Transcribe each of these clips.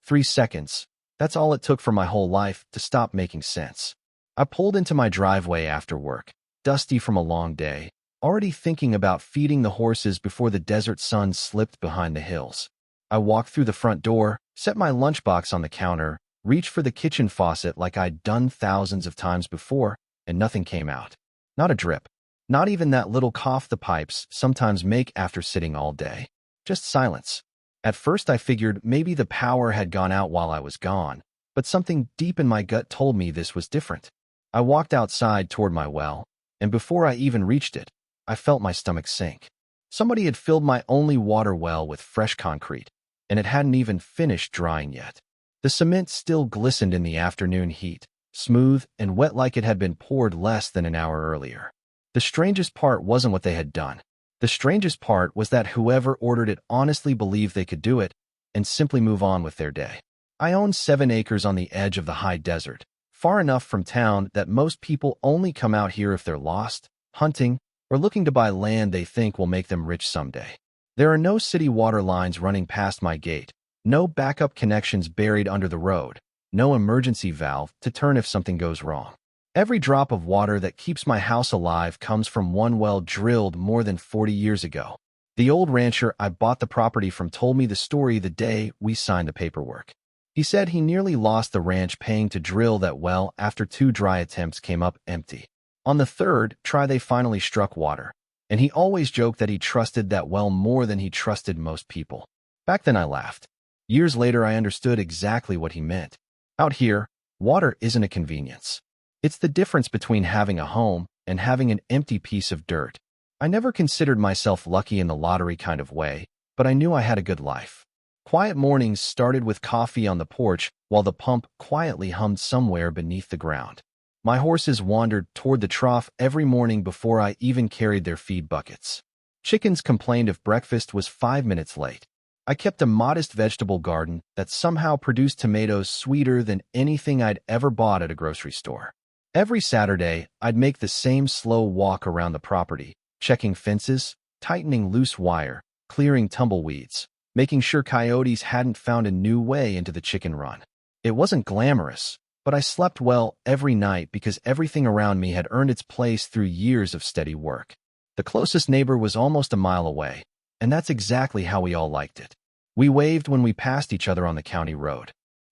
3 seconds. That's all it took for my whole life to stop making sense. I pulled into my driveway after work, dusty from a long day, already thinking about feeding the horses before the desert sun slipped behind the hills. I walked through the front door, set my lunchbox on the counter, reached for the kitchen faucet like I'd done thousands of times before, and nothing came out. Not a drip. Not even that little cough the pipes sometimes make after sitting all day. Just silence. At first I figured maybe the power had gone out while I was gone, but something deep in my gut told me this was different. I walked outside toward my well, and before I even reached it, I felt my stomach sink. Somebody had filled my only water well with fresh concrete, and it hadn't even finished drying yet. The cement still glistened in the afternoon heat, smooth and wet like it had been poured less than an hour earlier. The strangest part wasn't what they had done. The strangest part was that whoever ordered it honestly believed they could do it and simply move on with their day. I own 7 acres on the edge of the high desert, far enough from town that most people only come out here if they're lost, hunting, or looking to buy land they think will make them rich someday. There are no city water lines running past my gate, no backup connections buried under the road, no emergency valve to turn if something goes wrong. Every drop of water that keeps my house alive comes from one well drilled more than 40 years ago. The old rancher I bought the property from told me the story the day we signed the paperwork. He said he nearly lost the ranch paying to drill that well after 2 dry attempts came up empty. On the 3rd try they finally struck water, and he always joked that he trusted that well more than he trusted most people. Back then I laughed. Years later I understood exactly what he meant. Out here, water isn't a convenience. It's the difference between having a home and having an empty piece of dirt. I never considered myself lucky in the lottery kind of way, but I knew I had a good life. Quiet mornings started with coffee on the porch while the pump quietly hummed somewhere beneath the ground. My horses wandered toward the trough every morning before I even carried their feed buckets. Chickens complained if breakfast was 5 minutes late. I kept a modest vegetable garden that somehow produced tomatoes sweeter than anything I'd ever bought at a grocery store. Every Saturday, I'd make the same slow walk around the property, checking fences, tightening loose wire, clearing tumbleweeds, making sure coyotes hadn't found a new way into the chicken run. It wasn't glamorous, but I slept well every night because everything around me had earned its place through years of steady work. The closest neighbor was almost a mile away, and that's exactly how we all liked it. We waved when we passed each other on the county road,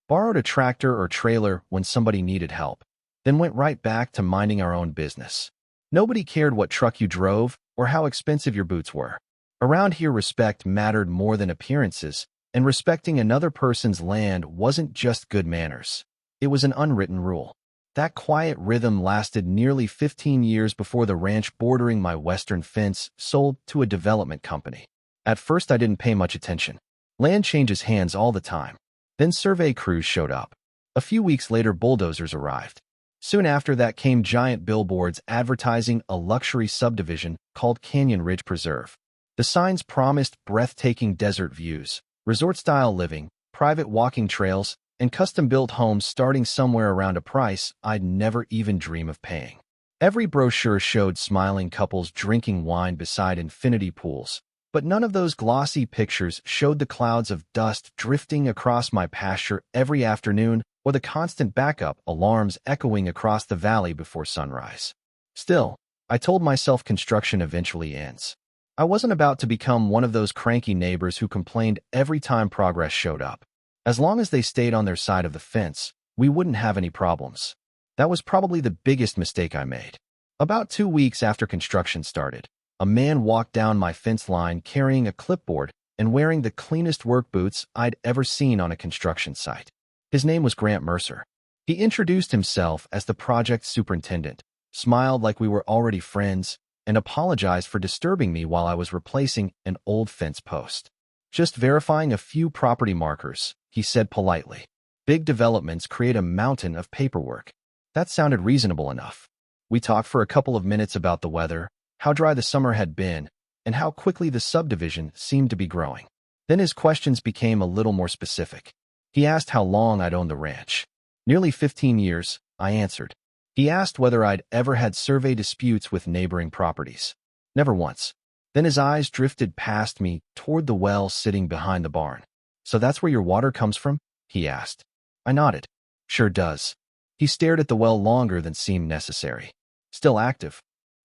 borrowed a tractor or trailer when somebody needed help, then went right back to minding our own business. Nobody cared what truck you drove or how expensive your boots were. Around here, respect mattered more than appearances, and respecting another person's land wasn't just good manners. It was an unwritten rule. That quiet rhythm lasted nearly 15 years before the ranch bordering my western fence sold to a development company. At first, I didn't pay much attention. Land changes hands all the time. Then survey crews showed up. A few weeks later, bulldozers arrived. Soon after that came giant billboards advertising a luxury subdivision called Canyon Ridge Preserve. The signs promised breathtaking desert views, resort-style living, private walking trails, and custom-built homes starting somewhere around a price I'd never even dream of paying. Every brochure showed smiling couples drinking wine beside infinity pools, but none of those glossy pictures showed the clouds of dust drifting across my pasture every afternoon or the constant backup alarms echoing across the valley before sunrise. Still, I told myself construction eventually ends. I wasn't about to become one of those cranky neighbors who complained every time progress showed up. As long as they stayed on their side of the fence, we wouldn't have any problems. That was probably the biggest mistake I made. About 2 weeks after construction started, a man walked down my fence line carrying a clipboard and wearing the cleanest work boots I'd ever seen on a construction site. His name was Grant Mercer. He introduced himself as the project superintendent, smiled like we were already friends, and apologized for disturbing me while I was replacing an old fence post. "Just verifying a few property markers," he said politely. "Big developments create a mountain of paperwork." That sounded reasonable enough. We talked for a couple of minutes about the weather, how dry the summer had been, and how quickly the subdivision seemed to be growing. Then his questions became a little more specific. He asked how long I'd owned the ranch. "Nearly 15 years, I answered. He asked whether I'd ever had survey disputes with neighboring properties. "Never once." Then his eyes drifted past me toward the well sitting behind the barn. "So that's where your water comes from?" he asked. I nodded. Sure does. He stared at the well longer than seemed necessary. Still active.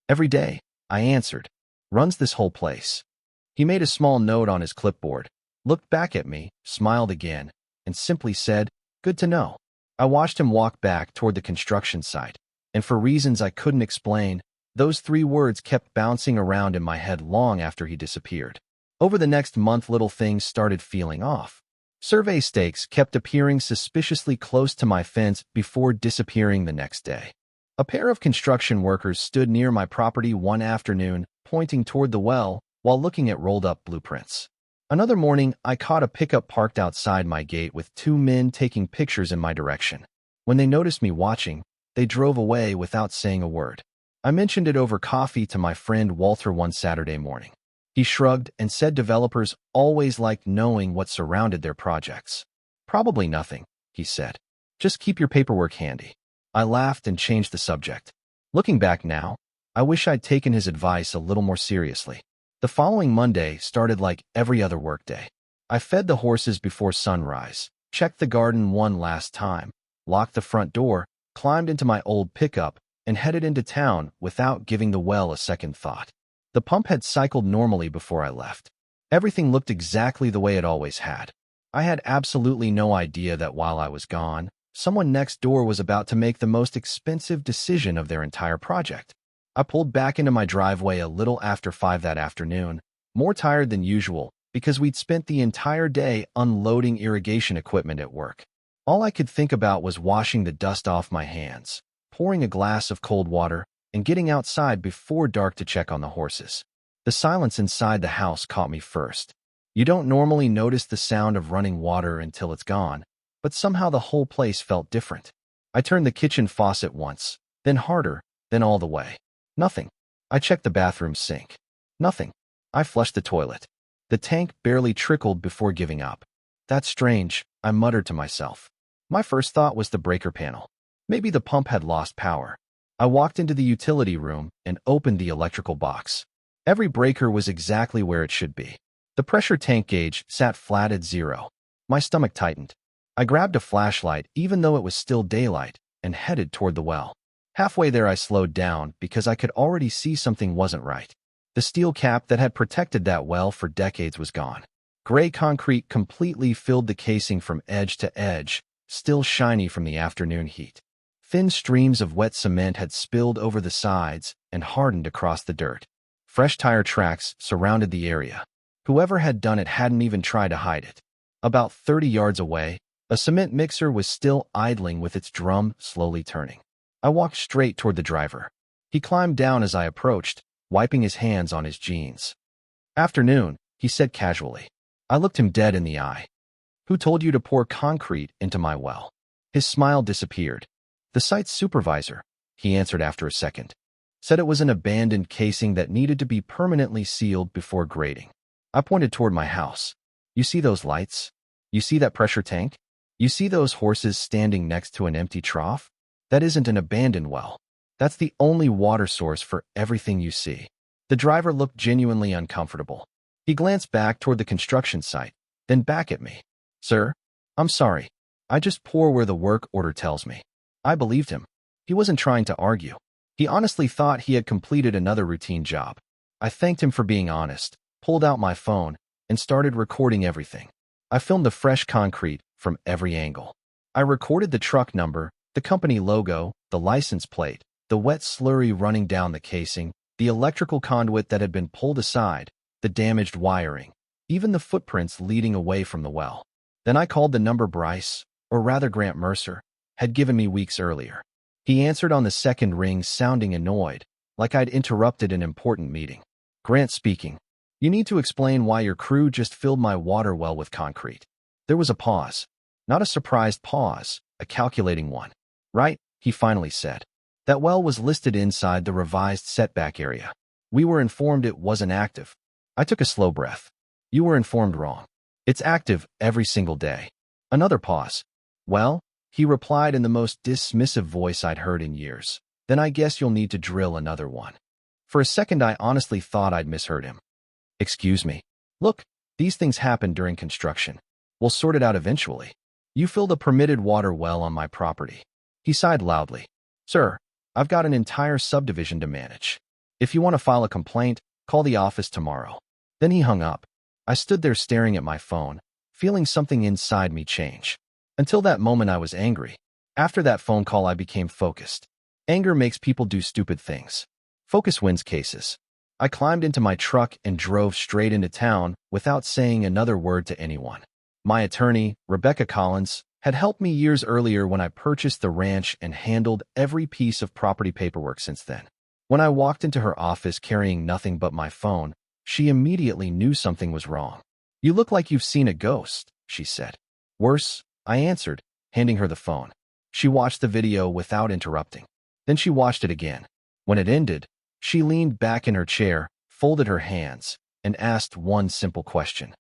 Every day, I answered. Runs this whole place. He made a small note on his clipboard, looked back at me, smiled again, and simply said, good to know. I watched him walk back toward the construction site, and for reasons I couldn't explain, those 3 words kept bouncing around in my head long after he disappeared. Over the next month, little things started feeling off. Survey stakes kept appearing suspiciously close to my fence before disappearing the next day. A pair of construction workers stood near my property one afternoon, pointing toward the well while looking at rolled-up blueprints. Another morning, I caught a pickup parked outside my gate with 2 men taking pictures in my direction. When they noticed me watching, they drove away without saying a word. I mentioned it over coffee to my friend Walter one Saturday morning. He shrugged and said developers always liked knowing what surrounded their projects. Probably nothing, he said. Just keep your paperwork handy. I laughed and changed the subject. Looking back now, I wish I'd taken his advice a little more seriously. The following Monday started like every other workday. I fed the horses before sunrise, checked the garden one last time, locked the front door, climbed into my old pickup, and headed into town without giving the well a second thought. The pump had cycled normally before I left. Everything looked exactly the way it always had. I had absolutely no idea that while I was gone, someone next door was about to make the most expensive decision of their entire project. I pulled back into my driveway a little after 5 that afternoon, more tired than usual because we'd spent the entire day unloading irrigation equipment at work. All I could think about was washing the dust off my hands, pouring a glass of cold water, and getting outside before dark to check on the horses. The silence inside the house caught me first. You don't normally notice the sound of running water until it's gone, but somehow the whole place felt different. I turned the kitchen faucet once, then harder, then all the way. Nothing. I checked the bathroom sink. Nothing. I flushed the toilet. The tank barely trickled before giving up. That's strange, I muttered to myself. My first thought was the breaker panel. Maybe the pump had lost power. I walked into the utility room and opened the electrical box. Every breaker was exactly where it should be. The pressure tank gauge sat flat at 0. My stomach tightened. I grabbed a flashlight even though it was still daylight and headed toward the well. Halfway there I slowed down because I could already see something wasn't right. The steel cap that had protected that well for decades was gone. Gray concrete completely filled the casing from edge to edge, still shiny from the afternoon heat. Thin streams of wet cement had spilled over the sides and hardened across the dirt. Fresh tire tracks surrounded the area. Whoever had done it hadn't even tried to hide it. About 30 yards away, a cement mixer was still idling with its drum slowly turning. I walked straight toward the driver. He climbed down as I approached, wiping his hands on his jeans. Afternoon, he said casually. I looked him dead in the eye. Who told you to pour concrete into my well? His smile disappeared. The site's supervisor, he answered after a second. Said it was an abandoned casing that needed to be permanently sealed before grading. I pointed toward my house. You see those lights? You see that pressure tank? You see those horses standing next to an empty trough? That isn't an abandoned well. That's the only water source for everything you see. The driver looked genuinely uncomfortable. He glanced back toward the construction site, then back at me. Sir, I'm sorry. I just pour where the work order tells me. I believed him. He wasn't trying to argue. He honestly thought he had completed another routine job. I thanked him for being honest, pulled out my phone, and started recording everything. I filmed the fresh concrete from every angle. I recorded the truck number, the company logo, the license plate, the wet slurry running down the casing, the electrical conduit that had been pulled aside, the damaged wiring, even the footprints leading away from the well. Then I called the number Bryce, or rather Grant Mercer, had given me weeks earlier. He answered on the second ring, sounding annoyed, like I'd interrupted an important meeting. Grant speaking. You need to explain why your crew just filled my water well with concrete. There was a pause. Not a surprised pause, a calculating one. Right, he finally said. That well was listed inside the revised setback area. We were informed it wasn't active. I took a slow breath. You were informed wrong. It's active every single day. Another pause. Well, he replied in the most dismissive voice I'd heard in years. Then I guess you'll need to drill another one. For a second I honestly thought I'd misheard him. Excuse me. Look, these things happen during construction. We'll sort it out eventually. You filled a permitted water well on my property. He sighed loudly. Sir, I've got an entire subdivision to manage. If you want to file a complaint, call the office tomorrow. Then he hung up. I stood there staring at my phone, feeling something inside me change. Until that moment, I was angry. After that phone call, I became focused. Anger makes people do stupid things. Focus wins cases. I climbed into my truck and drove straight into town without saying another word to anyone. My attorney, Rebecca Collins, had helped me years earlier when I purchased the ranch and handled every piece of property paperwork since then. When I walked into her office carrying nothing but my phone, she immediately knew something was wrong. You look like you've seen a ghost, she said. Worse, I answered, handing her the phone. She watched the video without interrupting. Then she watched it again. When it ended, she leaned back in her chair, folded her hands, and asked one simple question.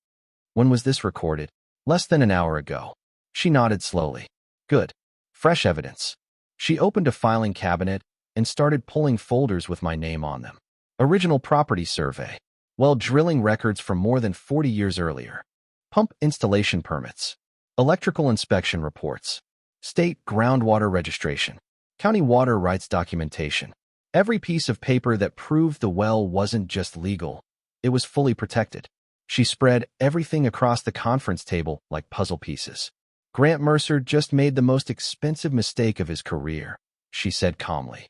When was this recorded? Less than an hour ago. She nodded slowly. Good. Fresh evidence. She opened a filing cabinet and started pulling folders with my name on them. Original property survey. Well, drilling records from more than 40 years earlier. Pump installation permits. Electrical inspection reports. State groundwater registration. County water rights documentation. Every piece of paper that proved the well wasn't just legal, it was fully protected. She spread everything across the conference table like puzzle pieces. Grant Mercer just made the most expensive mistake of his career, she said calmly.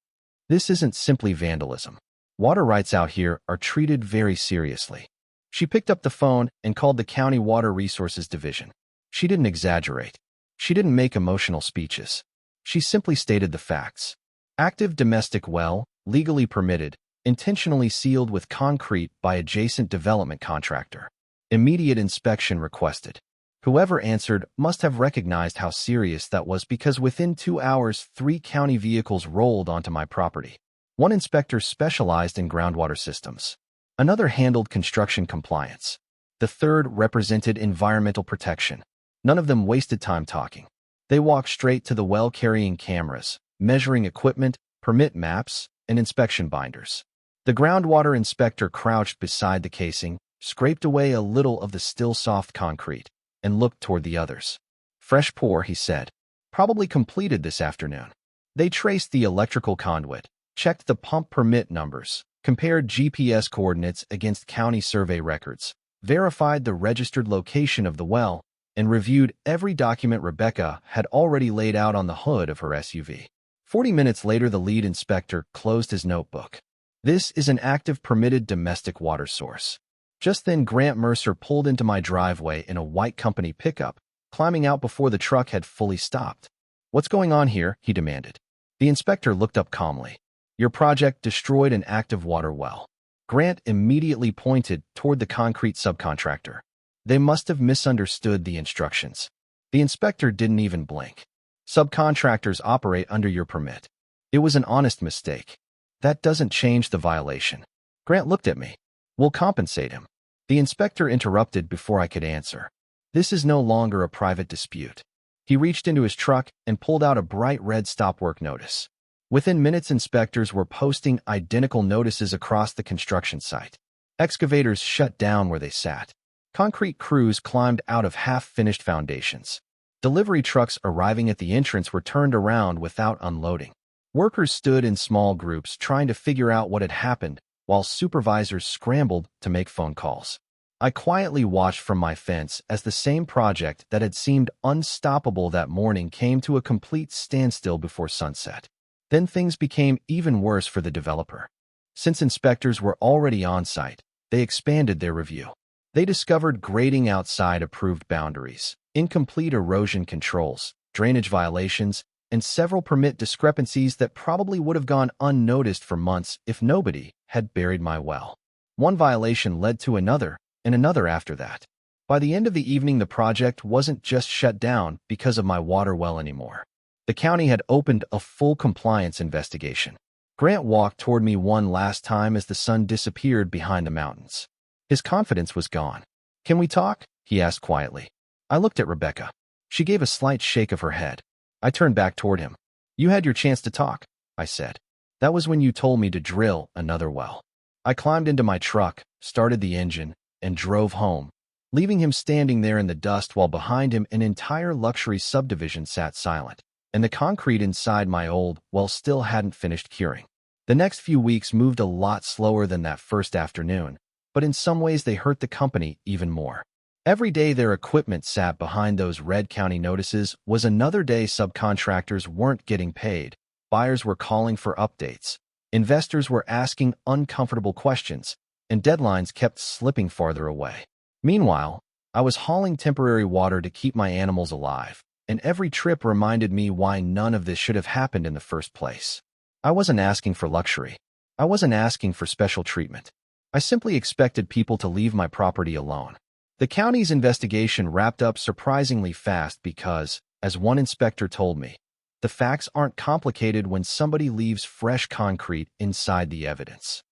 This isn't simply vandalism. Water rights out here are treated very seriously. She picked up the phone and called the County Water Resources Division. She didn't exaggerate. She didn't make emotional speeches. She simply stated the facts. Active domestic well, legally permitted, intentionally sealed with concrete by adjacent development contractor. Immediate inspection requested. Whoever answered must have recognized how serious that was because within 2 hours, 3 county vehicles rolled onto my property. One inspector specialized in groundwater systems. Another handled construction compliance. The third represented environmental protection. None of them wasted time talking. They walked straight to the well carrying cameras, measuring equipment, permit maps, and inspection binders. The groundwater inspector crouched beside the casing, scraped away a little of the still soft concrete, and looked toward the others. Fresh pour, he said. Probably completed this afternoon. They traced the electrical conduit, checked the pump permit numbers, compared GPS coordinates against county survey records, verified the registered location of the well, and reviewed every document Rebecca had already laid out on the hood of her SUV. 40 minutes later, the lead inspector closed his notebook. This is an active permitted domestic water source. Just then, Grant Mercer pulled into my driveway in a white company pickup, climbing out before the truck had fully stopped. What's going on here? He demanded. The inspector looked up calmly. Your project destroyed an active water well. Grant immediately pointed toward the concrete subcontractor. They must have misunderstood the instructions. The inspector didn't even blink. Subcontractors operate under your permit. It was an honest mistake. That doesn't change the violation. Grant looked at me. We'll compensate him. The inspector interrupted before I could answer. This is no longer a private dispute. He reached into his truck and pulled out a bright red stop work notice. Within minutes, inspectors were posting identical notices across the construction site. Excavators shut down where they sat. Concrete crews climbed out of half-finished foundations. Delivery trucks arriving at the entrance were turned around without unloading. Workers stood in small groups trying to figure out what had happened, while supervisors scrambled to make phone calls. I quietly watched from my fence as the same project that had seemed unstoppable that morning came to a complete standstill before sunset. Then things became even worse for the developer. Since inspectors were already on site, they expanded their review. They discovered grading outside approved boundaries, incomplete erosion controls, drainage violations, and several permit discrepancies that probably would have gone unnoticed for months if nobody had buried my well. One violation led to another, and another after that. By the end of the evening, the project wasn't just shut down because of my water well anymore. The county had opened a full compliance investigation. Grant walked toward me one last time as the sun disappeared behind the mountains. His confidence was gone. Can we talk? He asked quietly. I looked at Rebecca. She gave a slight shake of her head. I turned back toward him. You had your chance to talk, I said. That was when you told me to drill another well. I climbed into my truck, started the engine, and drove home. leaving him standing there in the dust while behind him an entire luxury subdivision sat silent, and the concrete inside my old well still hadn't finished curing. The next few weeks moved a lot slower than that first afternoon, but in some ways they hurt the company even more. Every day their equipment sat behind those red county notices was another day subcontractors weren't getting paid, buyers were calling for updates, investors were asking uncomfortable questions, and deadlines kept slipping farther away. Meanwhile, I was hauling temporary water to keep my animals alive, and every trip reminded me why none of this should have happened in the first place. I wasn't asking for luxury. I wasn't asking for special treatment. I simply expected people to leave my property alone. The county's investigation wrapped up surprisingly fast because, as one inspector told me, the facts aren't complicated when somebody leaves fresh concrete inside the evidence.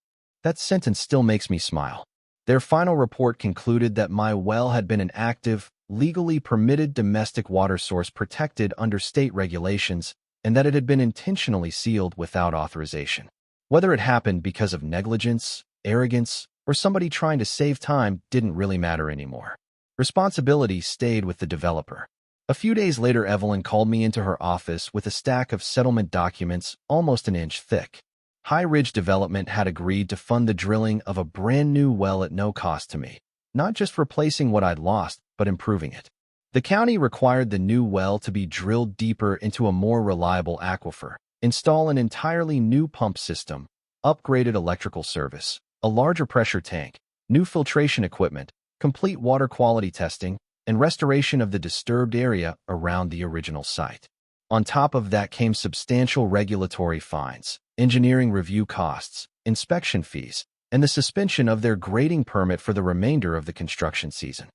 That sentence still makes me smile. Their final report concluded that my well had been an active, legally permitted domestic water source protected under state regulations and that it had been intentionally sealed without authorization. Whether it happened because of negligence, arrogance, or somebody trying to save time didn't really matter anymore. Responsibility stayed with the developer. A few days later, Evelyn called me into her office with a stack of settlement documents almost an inch thick. High Ridge Development had agreed to fund the drilling of a brand new well at no cost to me, not just replacing what I'd lost, but improving it. The county required the new well to be drilled deeper into a more reliable aquifer, install an entirely new pump system, upgraded electrical service, a larger pressure tank, new filtration equipment, complete water quality testing, and restoration of the disturbed area around the original site. On top of that came substantial regulatory fines, engineering review costs, inspection fees, and the suspension of their grading permit for the remainder of the construction season.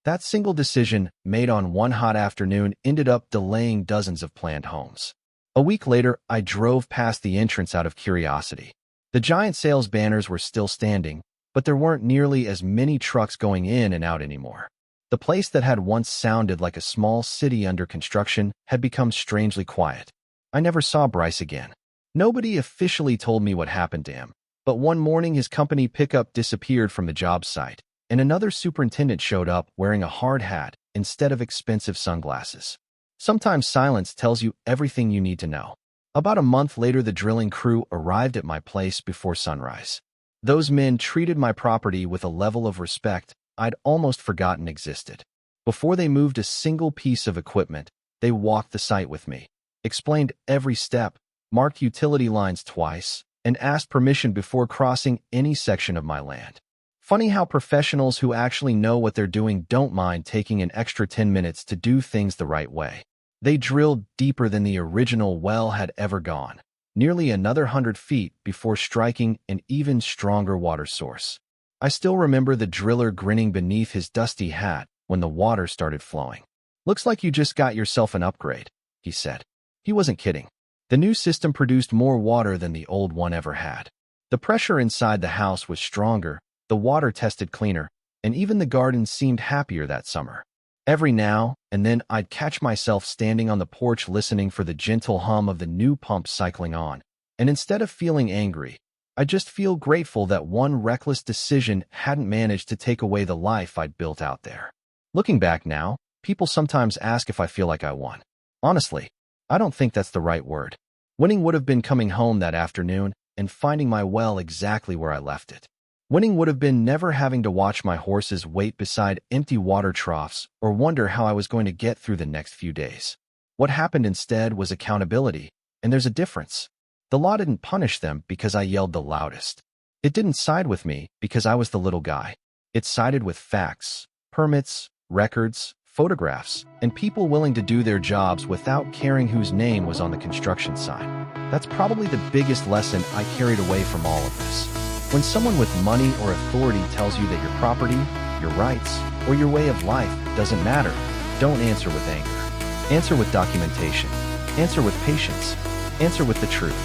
That single decision, made on one hot afternoon, ended up delaying dozens of planned homes. A week later, I drove past the entrance out of curiosity. The giant sales banners were still standing, but there weren't nearly as many trucks going in and out anymore. The place that had once sounded like a small city under construction had become strangely quiet. I never saw Bryce again. Nobody officially told me what happened to him, but one morning his company pickup disappeared from the job site, and another superintendent showed up wearing a hard hat instead of expensive sunglasses. Sometimes silence tells you everything you need to know. About a month later, the drilling crew arrived at my place before sunrise. Those men treated my property with a level of respect I'd almost forgotten existed. Before they moved a single piece of equipment, they walked the site with me, explained every step, marked utility lines twice, and asked permission before crossing any section of my land. Funny how professionals who actually know what they're doing don't mind taking an extra 10 minutes to do things the right way. They drilled deeper than the original well had ever gone, nearly another 100 feet before striking an even stronger water source. I still remember the driller grinning beneath his dusty hat when the water started flowing. "Looks like you just got yourself an upgrade," he said. He wasn't kidding. The new system produced more water than the old one ever had. The pressure inside the house was stronger, the water tested cleaner, and even the garden seemed happier that summer. Every now and then I'd catch myself standing on the porch listening for the gentle hum of the new pump cycling on, and instead of feeling angry, I'd just feel grateful that one reckless decision hadn't managed to take away the life I'd built out there. Looking back now, people sometimes ask if I feel like I won. Honestly, I don't think that's the right word. Winning would have been coming home that afternoon and finding my well exactly where I left it. Winning would have been never having to watch my horses wait beside empty water troughs or wonder how I was going to get through the next few days. What happened instead was accountability, and there's a difference. The law didn't punish them because I yelled the loudest. It didn't side with me because I was the little guy. It sided with facts, permits, records, photographs, and people willing to do their jobs without caring whose name was on the construction sign. That's probably the biggest lesson I carried away from all of this. When someone with money or authority tells you that your property, your rights, or your way of life doesn't matter, don't answer with anger. Answer with documentation. Answer with patience. Answer with the truth.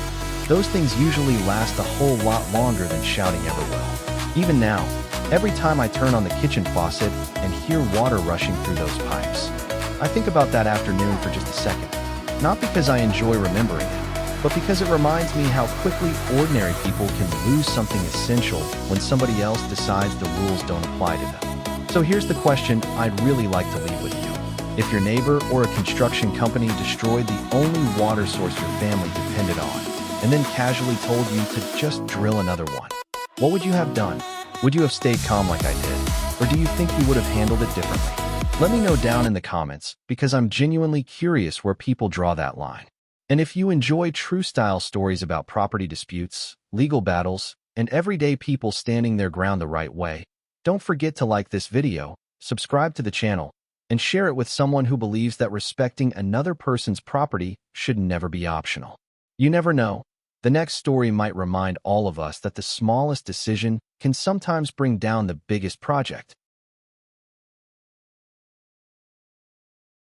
Those things usually last a whole lot longer than shouting ever will. Even now, every time I turn on the kitchen faucet and hear water rushing through those pipes, I think about that afternoon for just a second. Not because I enjoy remembering it, but because it reminds me how quickly ordinary people can lose something essential when somebody else decides the rules don't apply to them. So here's the question I'd really like to leave with you. If your neighbor or a construction company destroyed the only water source your family depended on, and then casually told you to just drill another one, what would you have done? Would you have stayed calm like I did? Or do you think you would have handled it differently? Let me know down in the comments, because I'm genuinely curious where people draw that line. And if you enjoy true style stories about property disputes, legal battles, and everyday people standing their ground the right way, don't forget to like this video, subscribe to the channel, and share it with someone who believes that respecting another person's property should never be optional. You never know. The next story might remind all of us that the smallest decision can sometimes bring down the biggest project.